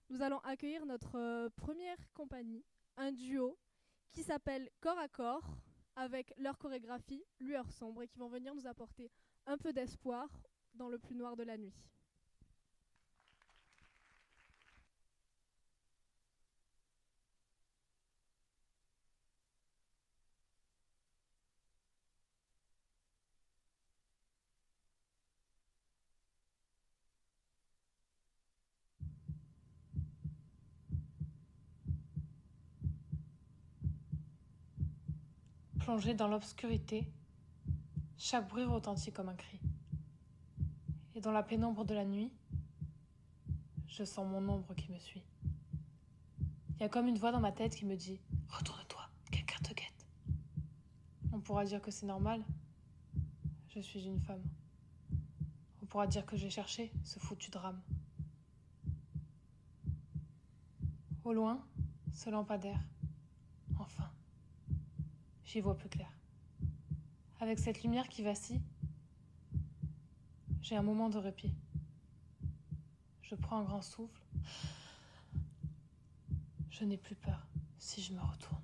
nous allons accueillir notre première compagnie, un duo qui s'appelle Corps à Corps, avec leur chorégraphie Lueur Sombre, et qui vont venir nous apporter un peu d'espoir dans le plus noir de la nuit. Plongé dans l'obscurité, chaque bruit retentit comme un cri. Et dans la pénombre de la nuit, je sens mon ombre qui me suit. Il y a comme une voix dans ma tête qui me dit « Retourne-toi, quelqu'un te guette ». On pourra dire que c'est normal, je suis une femme. On pourra dire que j'ai cherché ce foutu drame. Au loin, ce lampadaire. Enfin, j'y vois plus clair. Avec cette lumière qui vacille, j'ai un moment de répit. Je prends un grand souffle. Je n'ai plus peur si je me retourne.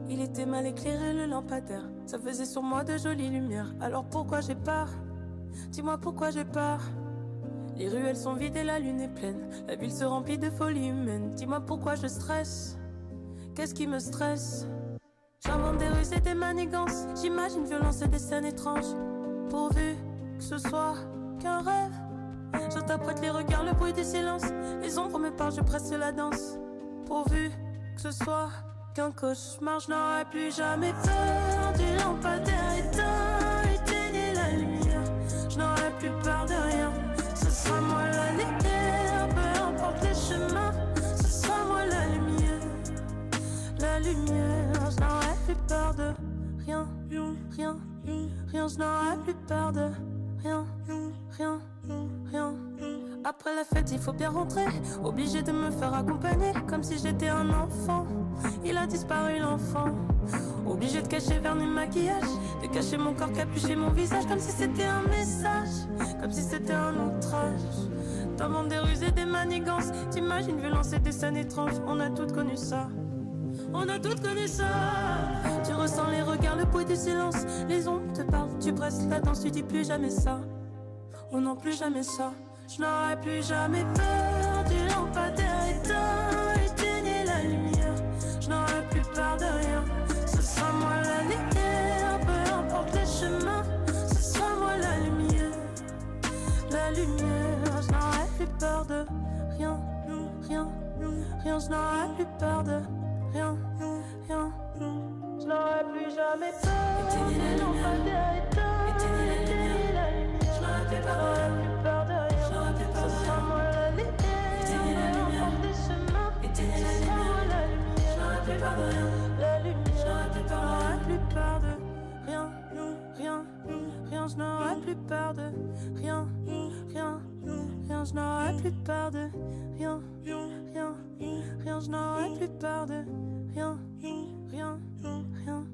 Il était mal éclairé le lampadaire, ça faisait sur moi de jolies lumières. Alors pourquoi j'ai peur? Dis-moi pourquoi j'ai peur. Les ruelles sont vides et la lune est pleine, la ville se remplit de folie humaine. Dis-moi pourquoi je stresse, qu'est-ce qui me stresse? J'invente des ruses et des manigances, j'imagine violence et des scènes étranges. Pourvu que ce soit qu'un rêve, j'interprète les regards, le bruit du silence. Les ombres me parlent, je presse la danse. Pourvu que ce soit qu'un cauchemar, je n'aurai plus jamais peur du lampadaire éteint, éteignez la lumière. Je n'aurai plus peur de rien, ce sera moi la lumière, peu importe les chemins, ce sera moi la lumière. La lumière, je n'aurai plus peur de rien, rien, rien, je n'aurai plus peur de rien, rien, rien. Après la fête, il faut bien rentrer, obligé de me faire accompagner, comme si j'étais un enfant. Il a disparu l'enfant, obligé de cacher vernis maquillage, de cacher mon corps, capucher mon visage, comme si c'était un message, comme si c'était un outrage. T'inventes des ruses et des manigances, t'imagines violence et des scènes étranges. On a toutes connu ça, on a toutes connu ça. Tu ressens les regards, le bruit du silence, les ondes te parlent, tu presses la danse, tu dis plus jamais ça. Oh non, plus jamais ça. Je n'aurai plus jamais peur du lampadaire éteint, éteignez la lumière. Je n'aurai plus peur de rien, ce sera moi la lumière, peu importe les chemins, ce sera moi la lumière. La lumière, je n'aurai plus peur de rien, rien, rien, je n'aurai plus peur de rien, rien. Je n'aurai plus jamais peur du lampadaire éteint, éteignez la lumière. Je n'aurai plus peur de rien. Ce sera moi la lumière, peu importe les chemins, ce sera moi la lumière. Je n'aurai plus peur de rien, la lumière. Je n'aurai plus peur de rien, rien, rien. Je n'aurai plus peur de rien, rien, rien. Je n'aurai plus peur de rien, rien, rien. Je n'aurai plus peur de rien, rien, rien.